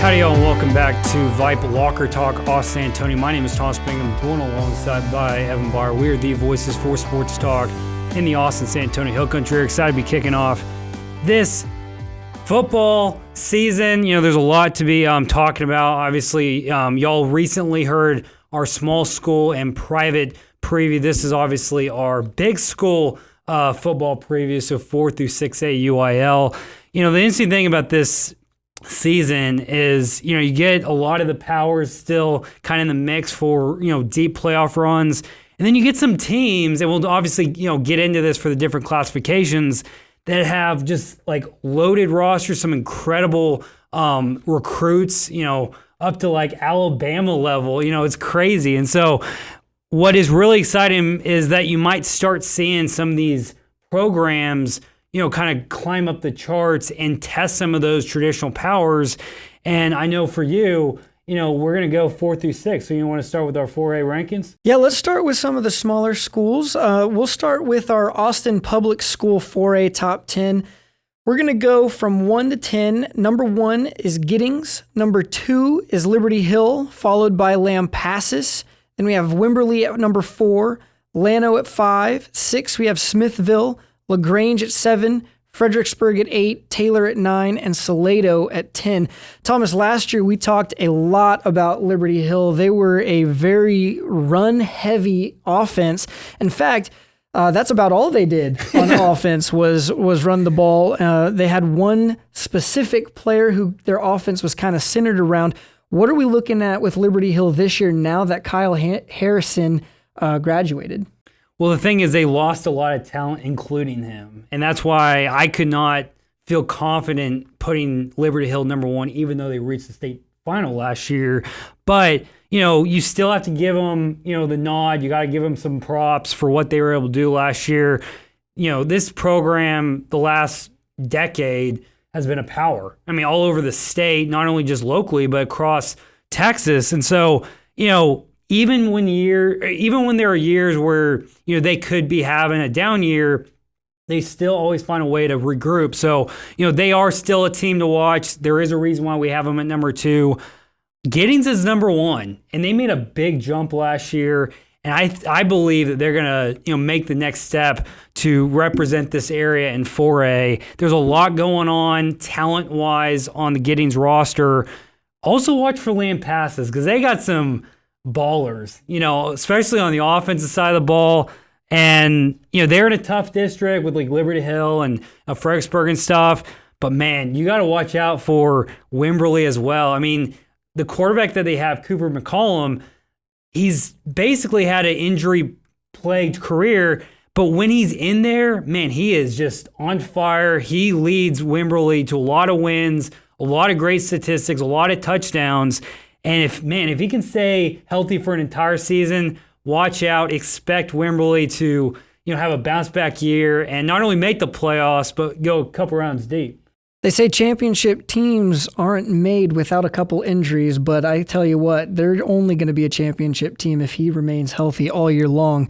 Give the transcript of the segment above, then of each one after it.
Howdy y'all, and welcome back to Vipe Locker Talk, Austin, San Antonio. My name is Thomas Bingham, joined alongside by Evan Barr. We are the voices for sports talk in the Austin, San Antonio Hill Country. We're excited to be kicking off this football season. You know, there's a lot to be talking about. Obviously, y'all recently heard our small school and private preview. This is obviously our big school football preview, so 4 through 6A UIL. You know, the interesting thing about this season is, you know, you get a lot of the powers still kind of in the mix for, you know, deep playoff runs. And then you get some teams, and we'll obviously, you know, get into this for the different classifications, that have just like loaded rosters, some incredible recruits, you know, up to like Alabama level. You know, it's crazy. And so what is really exciting is that you might start seeing some of these programs, you know, kind of climb up the charts and test some of those traditional powers. And I know for you, you know, we're going to go 4 through 6. So you want to start with our 4A rankings? Yeah, let's start with some of the smaller schools. We'll start with our Austin Public School 4A top 10. We're going to go from 1 to 10. Number 1 is Giddings. Number 2 is Liberty Hill, followed by Lampasas. Then we have Wimberley at number 4, Llano at 5. 6, we have Smithville, LaGrange at 7, Fredericksburg at 8, Taylor at 9, and Salado at 10. Thomas, last year we talked a lot about Liberty Hill. They were a very run-heavy offense. In fact, that's about all they did on offense was run the ball. They had one specific player who their offense was kind of centered around. What are we looking at with Liberty Hill this year now that Kyle Harrison graduated? Well, the thing is, they lost a lot of talent, including him. And that's why I could not feel confident putting Liberty Hill number 1, even though they reached the state final last year. But, you know, you still have to give them, you know, the nod. You got to give them some props for what they were able to do last year. You know, this program, the last decade, has been a power. I mean, all over the state, not only just locally, but across Texas. And so, you know, even when there are years where, you know, they could be having a down year, they still always find a way to regroup. So, you know, they are still a team to watch. There is a reason why we have them at number 2. Giddings is number 1, and they made a big jump last year. And I believe that they're going to, you know, make the next step to represent this area in 4A. There's a lot going on talent-wise on the Giddings roster. Also watch for Lampasas, because they got some ballers, you know, especially on the offensive side of the ball. And, you know, they're in a tough district with like Liberty Hill and Fredericksburg and stuff. But man, you got to watch out for Wimberley as well. I mean, the quarterback that they have, Cooper McCollum, he's basically had an injury-plagued career. But when he's in there, man, he is just on fire. He leads Wimberley to a lot of wins, a lot of great statistics, a lot of touchdowns. And if he can stay healthy for an entire season, watch out. Expect Wimberley to, you know, have a bounce back year and not only make the playoffs, but go a couple rounds deep. They say championship teams aren't made without a couple injuries, but I tell you what, they're only going to be a championship team if he remains healthy all year long.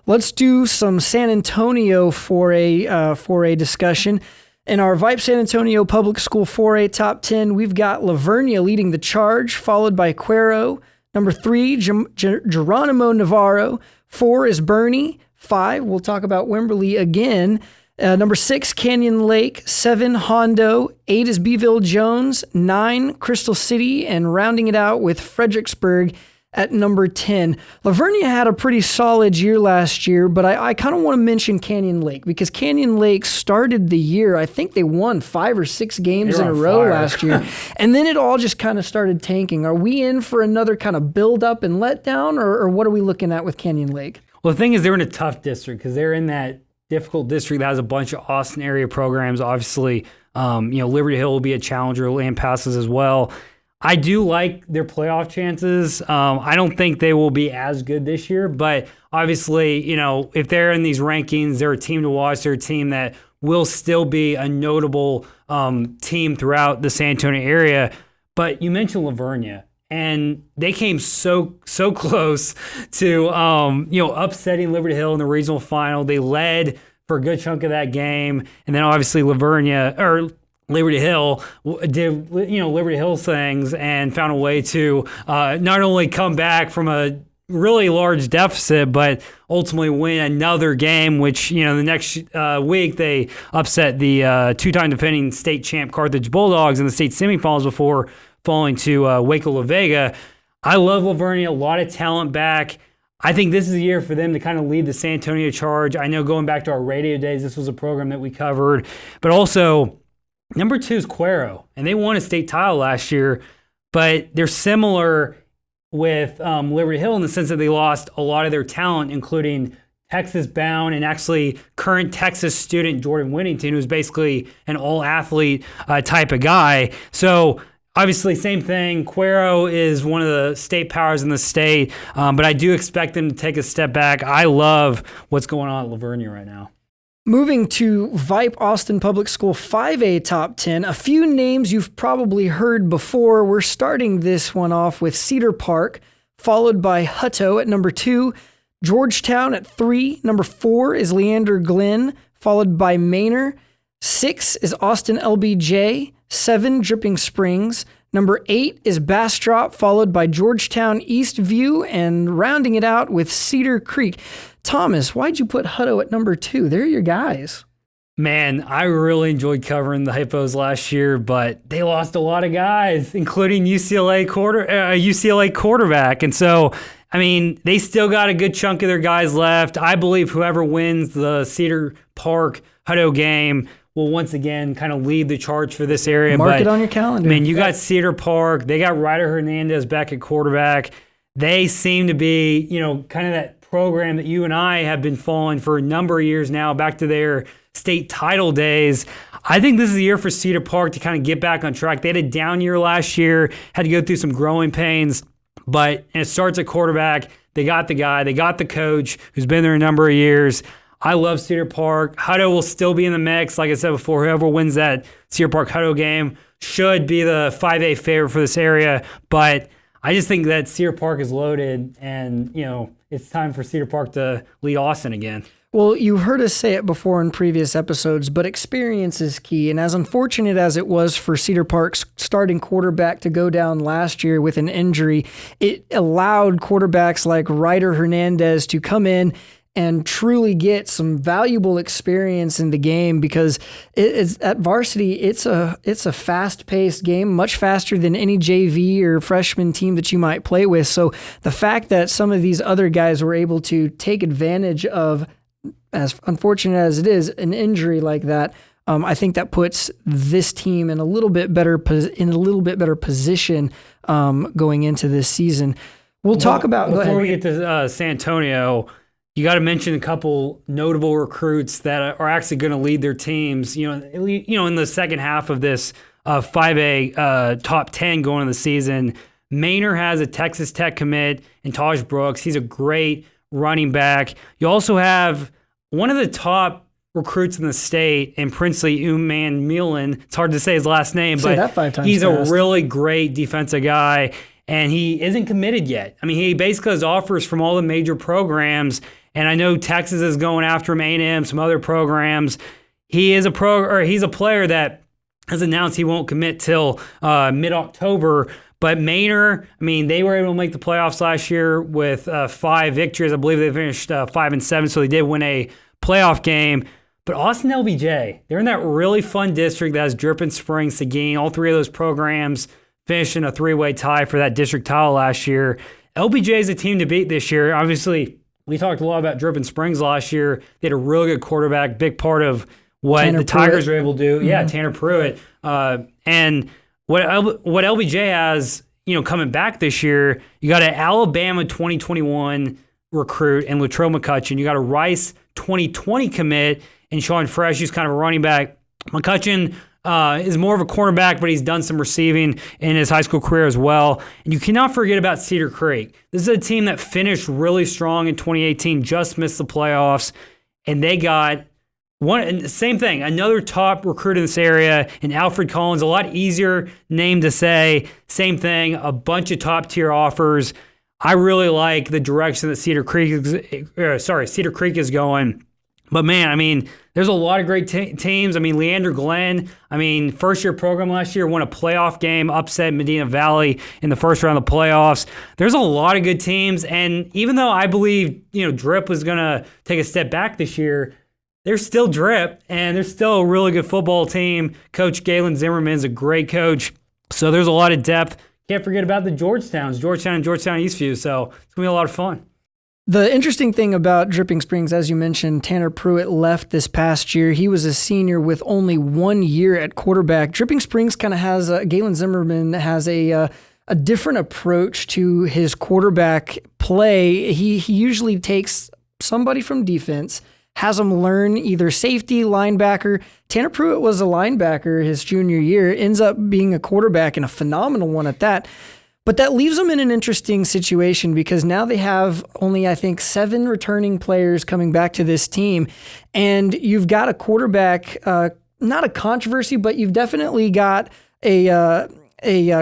Let's do some San Antonio for a discussion. In our Vipe San Antonio Public School 4A top 10, we've got Lavernia leading the charge, followed by Cuero. Number 3, Geronimo Navarro. 4 is Bernie. 5, we'll talk about Wimberley again. Number 6, Canyon Lake. 7, Hondo. 8 is Beeville Jones. 9, Crystal City. And rounding it out with Fredericksburg at number 10. Lavernia had a pretty solid year last year, but I kind of want to mention Canyon Lake, because Canyon Lake started the year, I think they won 5 or 6 games in a row last year, and then it all just kind of started tanking. Are we in for another kind of build-up and letdown, or what are we looking at with Canyon Lake? Well, the thing is, they're in a tough district because they're in that difficult district that has a bunch of Austin area programs. Obviously, you know, Liberty Hill will be a challenger, Lampasas as well. I do like their playoff chances. I don't think they will be as good this year, but obviously, you know, if they're in these rankings, they're a team to watch. They're a team that will still be a notable team throughout the San Antonio area. But you mentioned Lavernia, and they came so close to you know, upsetting Liberty Hill in the regional final. They led for a good chunk of that game, and then obviously Liberty Hill did, Liberty Hill things and found a way to not only come back from a really large deficit, but ultimately win another game, which, the next week they upset the two-time defending state champ Carthage Bulldogs in the state semifinals before falling to Waco La Vega. I love Lavernia, a lot of talent back. I think this is a year for them to kind of lead the San Antonio charge. I know going back to our radio days, this was a program that we covered, but also number 2 is Cuero, and they won a state title last year, but they're similar with Liberty Hill in the sense that they lost a lot of their talent, including Texas-bound and actually current Texas student Jordan Whittington, who's basically an all-athlete type of guy. So obviously, same thing. Cuero is one of the state powers in the state, but I do expect them to take a step back. I love what's going on at Lavernia right now. Moving to Vipe Austin Public School 5A Top 10, a few names you've probably heard before. We're starting this one off with Cedar Park, followed by Hutto at number 2, Georgetown at 3, number 4 is Leander Glen, followed by Manor, 6 is Austin LBJ, 7 Dripping Springs, number 8 is Bastrop, followed by Georgetown Eastview, and rounding it out with Cedar Creek. Thomas, why'd you put Hutto at number 2? They're your guys. Man, I really enjoyed covering the Hippos last year, but they lost a lot of guys, including UCLA quarterback. And so, they still got a good chunk of their guys left. I believe whoever wins the Cedar Park Hutto game will once again kind of lead the charge for this area. Mark it on your calendar. You got Cedar Park. They got Ryder Hernandez back at quarterback. They seem to be, kind of that program that you and I have been following for a number of years now, back to their state title days. I think this is a year for Cedar Park to kind of get back on track. They had a down year last year, had to go through some growing pains, but it starts at quarterback. They got the guy, they got the coach who's been there a number of years. I love Cedar Park. Hutto will still be in the mix. Like I said before, whoever wins that Cedar Park Hutto game should be the 5A favorite for this area. But I just think that Cedar Park is loaded, and, it's time for Cedar Park to lead Austin again. Well, you heard us say it before in previous episodes, but experience is key. And as unfortunate as it was for Cedar Park's starting quarterback to go down last year with an injury, it allowed quarterbacks like Ryder Hernandez to come in and truly get some valuable experience in the game, because it's at varsity, it's a fast-paced game, much faster than any JV or freshman team that you might play with. So the fact that some of these other guys were able to take advantage of, as unfortunate as it is, an injury like that, I think that puts this team in a little bit better position going into this season. We'll talk about before we get to San Antonio. You got to mention a couple notable recruits that are actually going to lead their teams. In the second half of this 5A top 10 going into the season. Manor has a Texas Tech commit in Taj Brooks. He's a great running back. You also have one of the top recruits in the state in Princely Uman Milan. It's hard to say his last name, but he's a really great defensive guy, and he isn't committed yet. He basically has offers from all the major programs. And I know Texas is going after him, A&M, some other programs. He's a player that has announced he won't commit till mid-October. But Manor, they were able to make the playoffs last year with 5 victories. I believe they finished 5-7, so they did win a playoff game. But Austin LBJ, they're in that really fun district that has Dripping Springs, Seguin. All 3 of those programs finished in a 3-way tie for that district title last year. LBJ is a team to beat this year. Obviously, we talked a lot about Dripping Springs last year. They had a really good quarterback, big part of what the Tigers were able to do. Mm-hmm. Yeah, Tanner Pruitt. And what LBJ has, coming back this year, you got an Alabama 2021 recruit in Latrell McCutcheon. You got a Rice 2020 commit in Sean Fresh, who's kind of a running back. McCutcheon is more of a cornerback, but he's done some receiving in his high school career as well. And you cannot forget about Cedar Creek. This is a team that finished really strong in 2018, just missed the playoffs, and they got same thing, another top recruit in this area, in Alfred Collins, a lot easier name to say. Same thing, a bunch of top-tier offers. I really like the direction that Cedar Creek is going. But man, I mean, there's a lot of great teams. I mean, Leander Glenn, first-year program last year, won a playoff game, upset Medina Valley in the first round of the playoffs. There's a lot of good teams, and even though I believe, Drip was going to take a step back this year, there's still Drip, and there's still a really good football team. Coach Galen Zimmerman's a great coach, so there's a lot of depth. Can't forget about the Georgetown and Georgetown Eastview, so it's going to be a lot of fun. The interesting thing about Dripping Springs, as you mentioned, Tanner Pruitt left this past year. He was a senior with only 1 year at quarterback. Dripping Springs kind of has, Galen Zimmerman has a different approach to his quarterback play. He usually takes somebody from defense, has them learn either safety, linebacker. Tanner Pruitt was a linebacker his junior year, ends up being a quarterback and a phenomenal one at that. But that leaves them in an interesting situation because now they have only, I think, 7 returning players coming back to this team. And you've got a quarterback, not a controversy, but you've definitely got a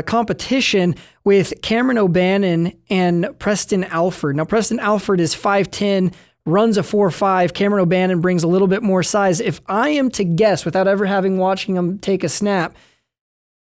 competition with Cameron O'Bannon and Preston Alford. Now, Preston Alford is 5'10", runs a 4.5. Cameron O'Bannon brings a little bit more size. If I am to guess, without ever watching him take a snap,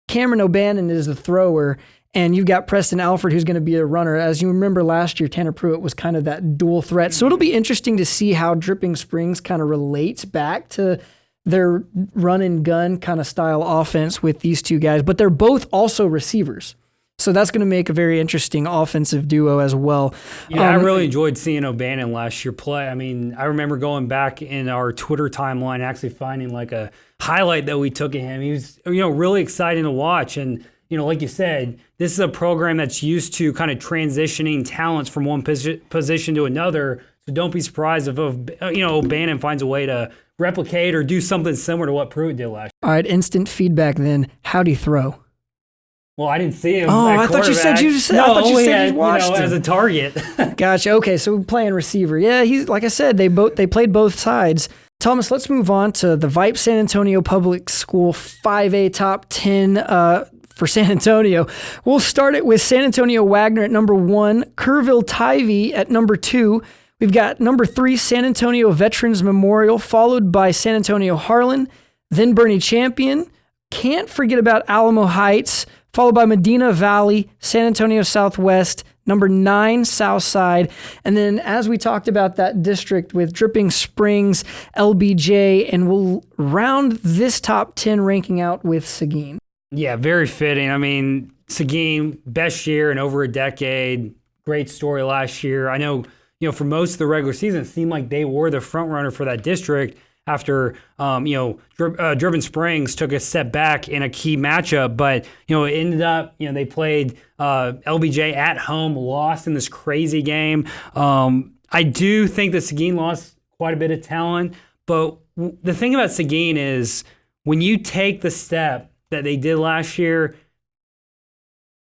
Cameron O'Bannon is the thrower. And you've got Preston Alford, who's going to be a runner. As you remember last year, Tanner Pruitt was kind of that dual threat. So it'll be interesting to see how Dripping Springs kind of relates back to their run and gun kind of style offense with these two guys. But they're both also receivers. So that's going to make a very interesting offensive duo as well. Yeah, I really enjoyed seeing O'Bannon last year play. I remember going back in our Twitter timeline, actually finding like a highlight that we took of him. He was, really exciting to watch. And like you said, this is a program that's used to kind of transitioning talents from one position to another. So don't be surprised if, O'Bannon finds a way to replicate or do something similar to what Pruitt did last year. All right, instant feedback then. How'd he throw? Well, I didn't see him. Oh, I thought you said you watched him as a target. Gotcha. Okay, so playing receiver. Yeah, he's like I said, they played both sides. Thomas, let's move on to the Vipe San Antonio Public School 5A top 10 for San Antonio. We'll start it with San Antonio Wagner at number 1, Kerrville Tivy at number 2. We've got number 3, San Antonio Veterans Memorial, followed by San Antonio Harlan, then Bernie Champion. Can't forget about Alamo Heights, followed by Medina Valley, San Antonio Southwest, number 9, Southside. And then as we talked about that district with Dripping Springs, LBJ, and we'll round this top 10 ranking out with Seguin. Yeah, very fitting. Seguin, best year in over a decade. Great story last year. I know, for most of the regular season, it seemed like they were the front runner for that district after, Dripping Springs took a step back in a key matchup. But, it ended up, they played LBJ at home, lost in this crazy game. I do think that Seguin lost quite a bit of talent. But the thing about Seguin is when you take the step that they did last year,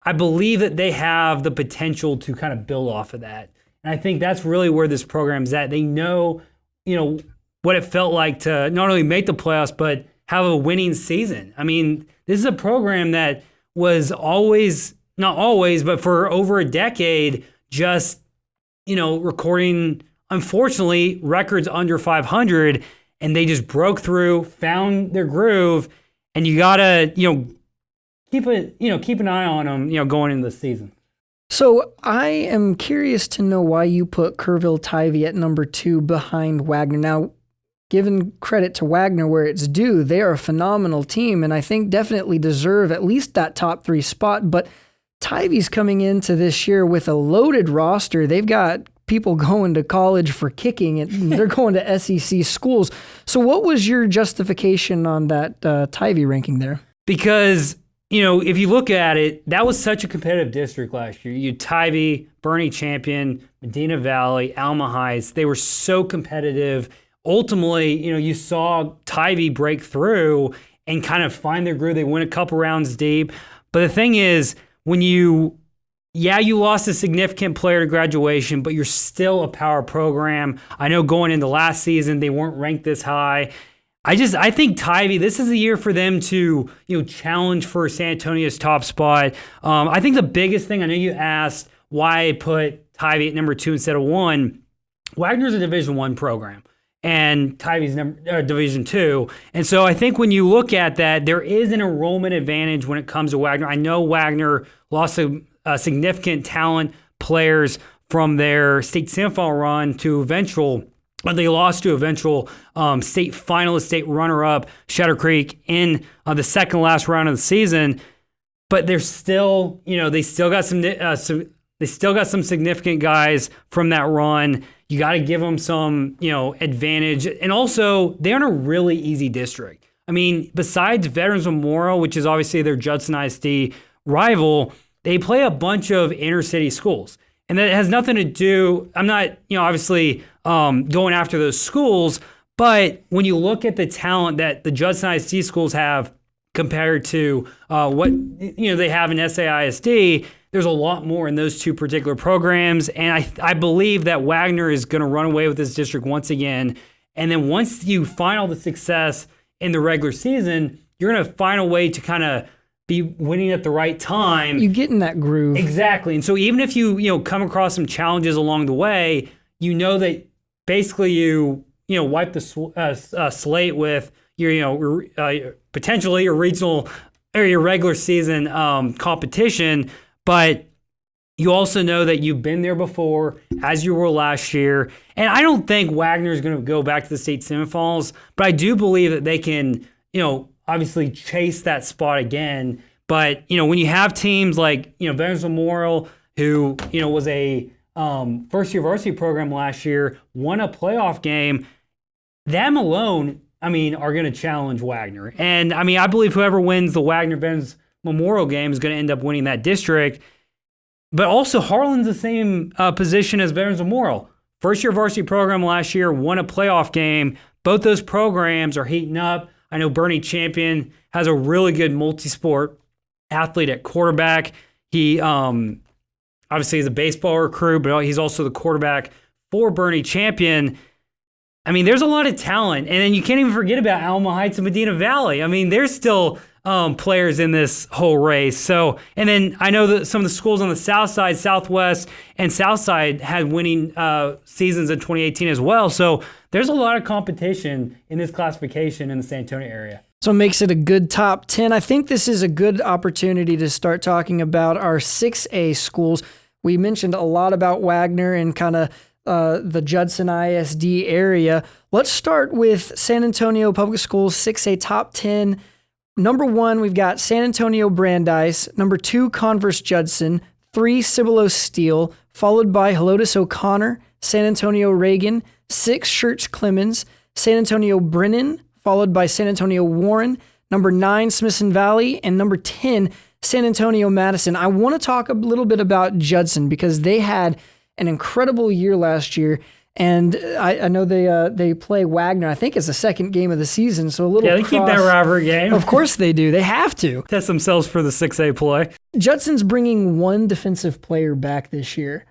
I believe that they have the potential to kind of build off of that. And I think that's really where this program's at. They know, what it felt like to not only make the playoffs, but have a winning season. This is a program that was always, not always, but for over a decade, just, recording, unfortunately, records under 500, and they just broke through, found their groove. And you gotta, keep an eye on them, going into the season. So I am curious to know why you put Kerrville Tivy at number 2 behind Wagner. Now, given credit to Wagner where it's due, they are a phenomenal team, and I think definitely deserve at least that top 3 spot. But Tivy's coming into this year with a loaded roster. They've got people going to college for kicking, and they're going to SEC schools. So what was your justification on that Tivy ranking there? Because, if you look at it, that was such a competitive district last year. You Tivy, Bernie Champion, Medina Valley, Alma Heights, they were so competitive. Ultimately, you saw Tivy break through and kind of find their groove. They went a couple rounds deep. But the thing is, when you lost a significant player to graduation, but you're still a power program. I know going into last season, they weren't ranked this high. I think Tivy, this is the year for them to, challenge for San Antonio's top spot. I think the biggest thing, I know you asked why I put Tivy at number 2 instead of 1. Wagner's a Division I program. and Tyvie's Division II. And so I think when you look at that, there is an enrollment advantage when it comes to Wagner. I know Wagner lost a significant talent players from their state semifinal run to eventual. They lost to eventual state finalist, state runner-up Shadow Creek in the second last round of the season. But they're still, they still got some significant guys from that run. You got to give them some, advantage. And also, they're in a really easy district. I mean, besides Veterans Memorial, which is obviously their Judson ISD rival, they play a bunch of inner city schools. And that has nothing to do, I'm not, obviously going after those schools, but when you look at the talent that the Judson ISD schools have compared to what, they have in SAISD, there's a lot more in those two particular programs, and I believe that Wagner is going to run away with this district once again. And then once you find all the success in the regular season, you're going to find a way to kind of be winning at the right time. You get in that groove. Exactly. And so even if you come across some challenges along the way, that basically you wipe the slate with your potentially your regional or your regular season competition. But you also know that you've been there before, as you were last year. And I don't think Wagner is going to go back to the state semifinals, but I do believe that they can, obviously chase that spot again. But, when you have teams like, Veterans Memorial, who, was a first-year varsity program last year, won a playoff game, them alone, are going to challenge Wagner. And, I believe whoever wins the Wagner-Veterans Memorial game is going to end up winning that district. But also Harlan's the same position as Veterans Memorial. First year varsity program last year, won a playoff game. Both those programs are heating up. I know Bernie Champion has a really good multi-sport athlete at quarterback. He obviously is a baseball recruit, but he's also the quarterback for Bernie Champion. There's a lot of talent. And then you can't even forget about Alma Heights and Medina Valley. There's still players in this whole race. So, and then I know that some of the schools on the south side, southwest, and south side had winning seasons in 2018 as well. So there's a lot of competition in this classification in the San Antonio area. So it makes it a good top 10. I think this is a good opportunity to start talking about our 6A schools. We mentioned a lot about Wagner and kind of the Judson ISD area. Let's start with San Antonio Public Schools 6A top 10. Number 1, we've got San Antonio Brandeis. Number 2, Converse Judson. 3, Cibolo Steele, followed by Helotes O'Connor, San Antonio Reagan. 6, Schertz Clemens, San Antonio Brennan, followed by San Antonio Warren. Number 9, Smithson Valley. And number 10, San Antonio Madison. I want to talk a little bit about Judson because they had an incredible year last year. And I know they play Wagner. I think it's the second game of the season, so a little. Yeah, they keep that rivalry game. Of course they do. They have to test themselves for the 6A play. Judson's bringing one defensive player back this year.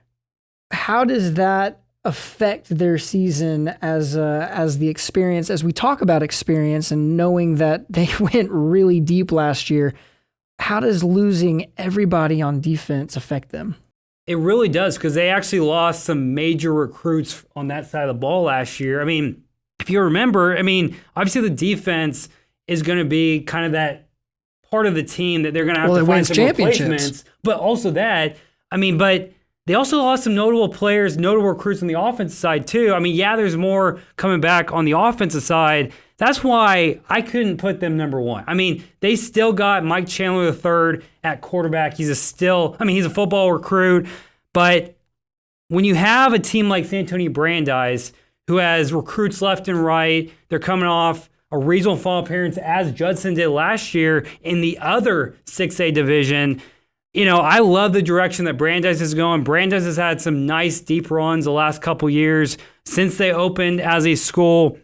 How does that affect their season as the experience? As we talk about experience and knowing that they went really deep last year, how does losing everybody on defense affect them? It really does, because they actually lost some major recruits on that side of the ball last year. If you remember, obviously the defense is going to be kind of that part of the team that they're going to have to find some replacements. But also that, but they also lost some notable players, notable recruits on the offensive side too. There's more coming back on the offensive side. That's why I couldn't put them number 1. They still got Mike Chandler III at quarterback. He's a football recruit. But when you have a team like San Antonio Brandeis, who has recruits left and right, they're coming off a regional fall appearance as Judson did last year in the other 6A division. I love the direction that Brandeis is going. Brandeis has had some nice deep runs the last couple years since they opened as a school.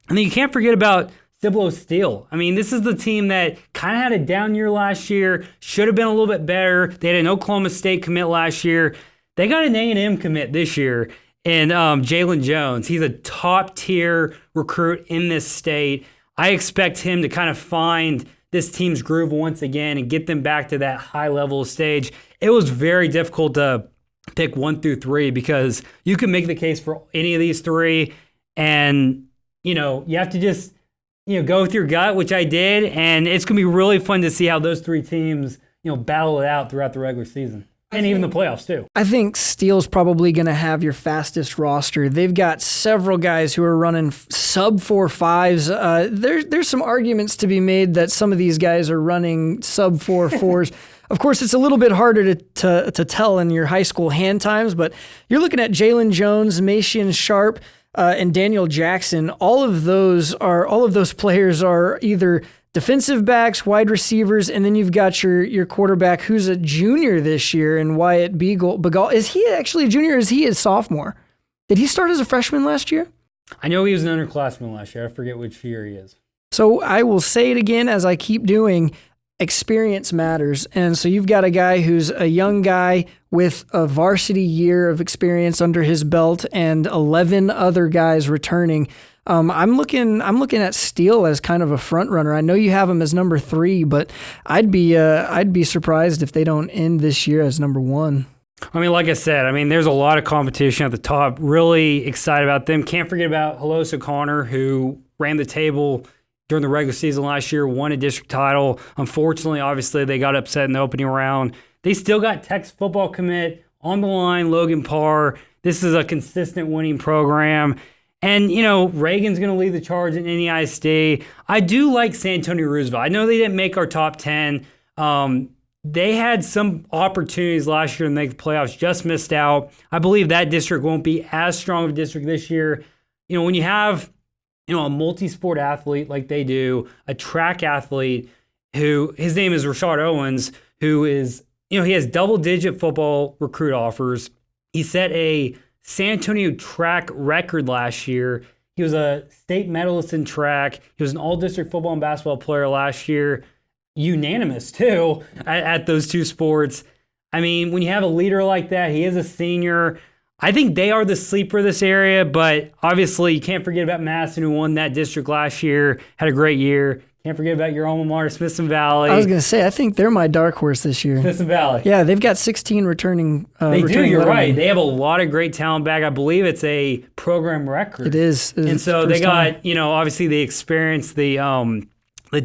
And then you can't forget about Cibolo Steele. This is the team that kind of had a down year last year, should have been a little bit better. They had an Oklahoma State commit last year. They got an A&M commit this year in Jalen Jones. He's a top-tier recruit in this state. I expect him to kind of find this team's groove once again and get them back to that high-level stage. It was very difficult to pick 1 through 3 because you can make the case for any of these 3, and you have to just, go with your gut, which I did. And it's going to be really fun to see how those three teams, battle it out throughout the regular season. And even the playoffs, too. I think Steele's probably going to have your fastest roster. They've got several guys who are running sub 4.5s. There's some arguments to be made that some of these guys are running sub 4.4s. Of course, it's a little bit harder to tell in your high school hand times, but you're looking at Jalen Jones, Macian Sharp, and Daniel Jackson. All of those players are either defensive backs, wide receivers, and then you've got your quarterback who's a junior this year, and Wyatt Begal. Is he actually a junior or is he a sophomore? Did he start as a freshman last year? I know he was an underclassman last year. I forget which year he is. So I will say it again as I keep doing. Experience matters. And so you've got a guy who's a young guy with a varsity year of experience under his belt and 11 other guys returning. I'm looking at Steele as kind of a front runner. I know you have him as number 3, but I'd be surprised if they don't end this year as number 1. I mean, like I said, there's a lot of competition at the top. Really excited about them. Can't forget about Halosa Connor, who ran the table during the regular season last year, won a district title. Unfortunately, obviously, they got upset in the opening round. They still got Texas football commit on the line, Logan Parr. This is a consistent winning program. And, Reagan's going to lead the charge in NEISD. I do like San Antonio Roosevelt. I know they didn't make our top 10. They had some opportunities last year to make the playoffs, just missed out. I believe that district won't be as strong of a district this year. When you have a multi-sport athlete like they do, a track athlete who, his name is Rashad Owens, who is, he has double-digit football recruit offers. He set a San Antonio track record last year. He was a state medalist in track. He was an all-district football and basketball player last year. Unanimous, too, at those two sports. When you have a leader like that, he is a senior. I think they are the sleeper of this area, but obviously you can't forget about Madison, who won that district last year, had a great year. Can't forget about your alma mater, Smithson Valley. I was going to say, I think they're my dark horse this year. Smithson Valley. Yeah, they've got 16 returning. They do, you're right. They have a lot of great talent back. I believe it's a program record. It is. And so they got, obviously the experience, the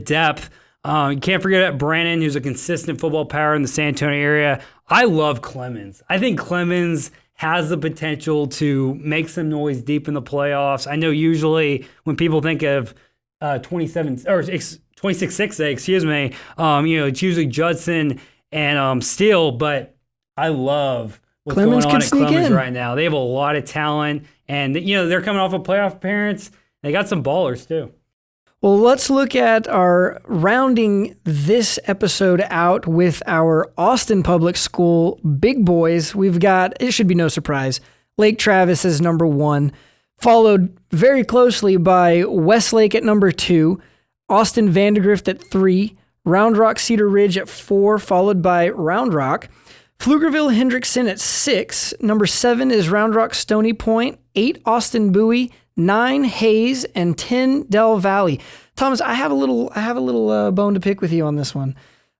depth. You can't forget about Brandon, who's a consistent football power in the San Antonio area. I love Clemens. I think Clemens has the potential to make some noise deep in the playoffs. I know usually when people think of 26-6, excuse me, it's usually Judson and Steele, but I love what's Clemens going on at Clemens in right now. They have a lot of talent, and they're coming off a playoff appearance. They got some ballers too. Well, let's look at our rounding this episode out with our Austin Public School big boys. We've got, it should be no surprise, Lake Travis is number 1, followed very closely by Westlake at number 2, Austin Vandegrift at 3, Round Rock Cedar Ridge at 4, followed by Round Rock, Pflugerville Hendrickson at 6, number 7 is Round Rock Stony Point, 8 Austin Bowie, 9 Hayes, and 10 Del Valley. Thomas, I have a little bone to pick with you on this one.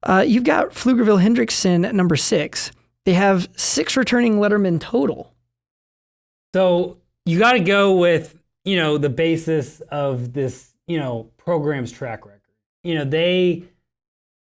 You've got Pflugerville Hendrickson at number 6. They have 6 returning lettermen total. So you got to go with the basis of this program's track record. They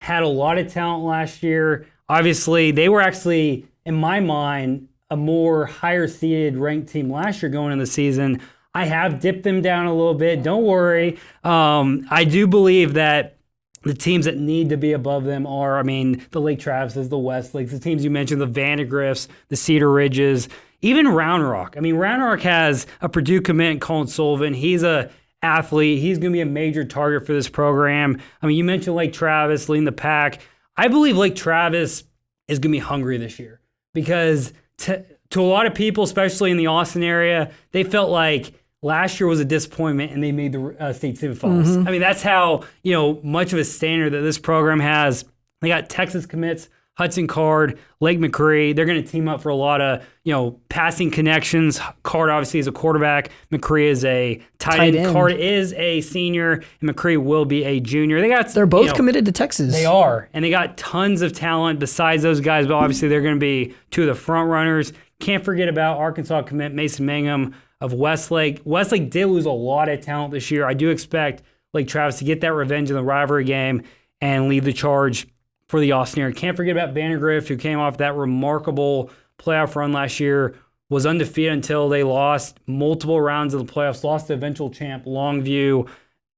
had a lot of talent last year. Obviously, they were actually, in my mind, a more higher seeded ranked team last year going into the season. I have dipped them down a little bit. Don't worry. I do believe that the teams that need to be above them are, the Lake Travises, the Westlakes, the teams you mentioned, the Vandegrifts, the Cedar Ridges, even Round Rock. Round Rock has a Purdue commit, Colin Sullivan. He's a athlete. He's going to be a major target for this program. You mentioned Lake Travis leading the pack. I believe Lake Travis is going to be hungry this year because to a lot of people, especially in the Austin area, they felt like last year was a disappointment and they made the state semifinals. Mm-hmm. That's how, much of a standard that this program has. They got Texas commits, Hudson Card, Lake McCree. They're going to team up for a lot of, passing connections. Card obviously is a quarterback. McCree is a tight end. Card is a senior, and McCree will be a junior. They're both committed to Texas. They are, and they got tons of talent besides those guys, but obviously they're going to be two of the front runners. Can't forget about Arkansas commit Mason Mangum, of Westlake. Westlake did lose a lot of talent this year. I do expect Lake Travis to get that revenge in the rivalry game and lead the charge for the Austin area. Can't forget about Vandergrift, who came off that remarkable playoff run last year, was undefeated until they lost multiple rounds of the playoffs, lost the eventual champ Longview.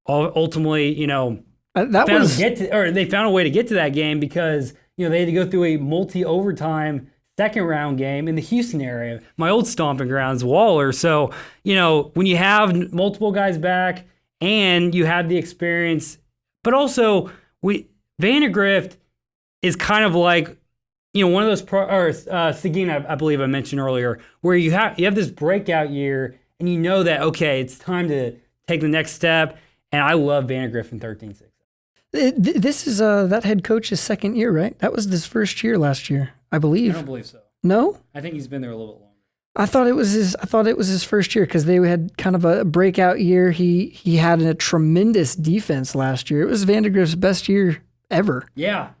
Ultimately, they found a way to get to that game because they had to go through a multi-overtime second round game in the Houston area, my old stomping grounds, Waller. So, when you have multiple guys back and you have the experience, but also Vandergrift is kind of like, one of those Seguin, I believe I mentioned earlier, where you have this breakout year and that, okay, it's time to take the next step. And I love Vandergrift in 13-6. This is that head coach's second year, right? That was his first year last year, I believe. I don't believe so. No? I think he's been there a little bit longer. I thought it was his first year because they had kind of a breakout year. He had a tremendous defense last year. It was Vandergrift's best year ever. Yeah.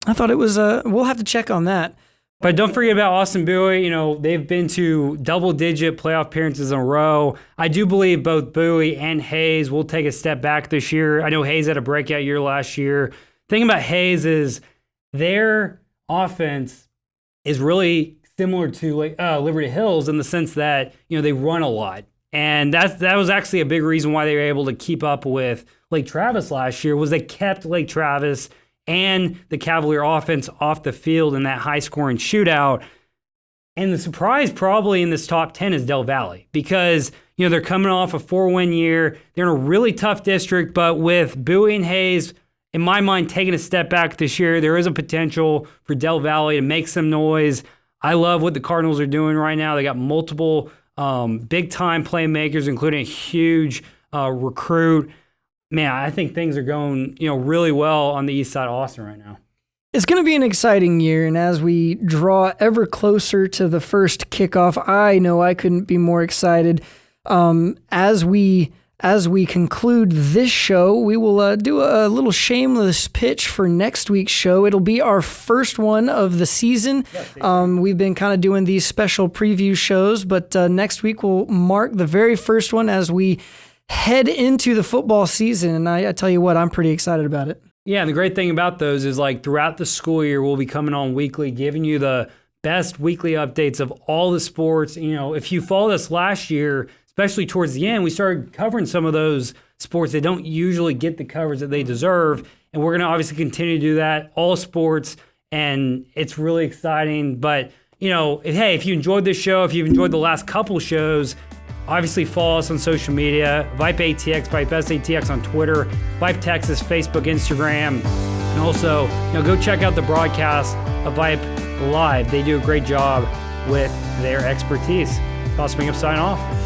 I thought it was we'll have to check on that. But don't forget about Austin Bowie. They've been to double-digit playoff appearances in a row. I do believe both Bowie and Hayes will take a step back this year. I know Hayes had a breakout year last year. The thing about Hayes is their offense is really similar to Liberty Hills in the sense that they run a lot, and that was actually a big reason why they were able to keep up with Lake Travis last year. Was they kept Lake Travis and the Cavalier offense off the field in that high-scoring shootout. And the surprise probably in this top 10 is Del Valle because, they're coming off a 4-win year. They're in a really tough district, but with Bowie and Hayes, in my mind, taking a step back this year, there is a potential for Del Valle to make some noise. I love what the Cardinals are doing right now. They got multiple big-time playmakers, including a huge recruit. Man, I think things are going, really well on the east side of Austin right now. It's going to be an exciting year, and as we draw ever closer to the first kickoff, I know I couldn't be more excited. As we conclude this show, we will do a little shameless pitch for next week's show. It'll be our first one of the season. We've been kind of doing these special preview shows, but next week will mark the very first one as we head into the football season, and I tell you what, I'm pretty excited about it. Yeah, and the great thing about those is throughout the school year, we'll be coming on weekly, giving you the best weekly updates of all the sports. If you followed us last year, especially towards the end, we started covering some of those sports that don't usually get the coverage that they deserve, and we're going to obviously continue to do that, all sports, and it's really exciting. But, hey, if you enjoyed this show, if you've enjoyed the last couple shows, obviously follow us on social media, Vipe ATX, Vipe SATX on Twitter, Vipe Texas, Facebook, Instagram, and also go check out the broadcast of Vipe Live. They do a great job with their expertise. I'll sign off.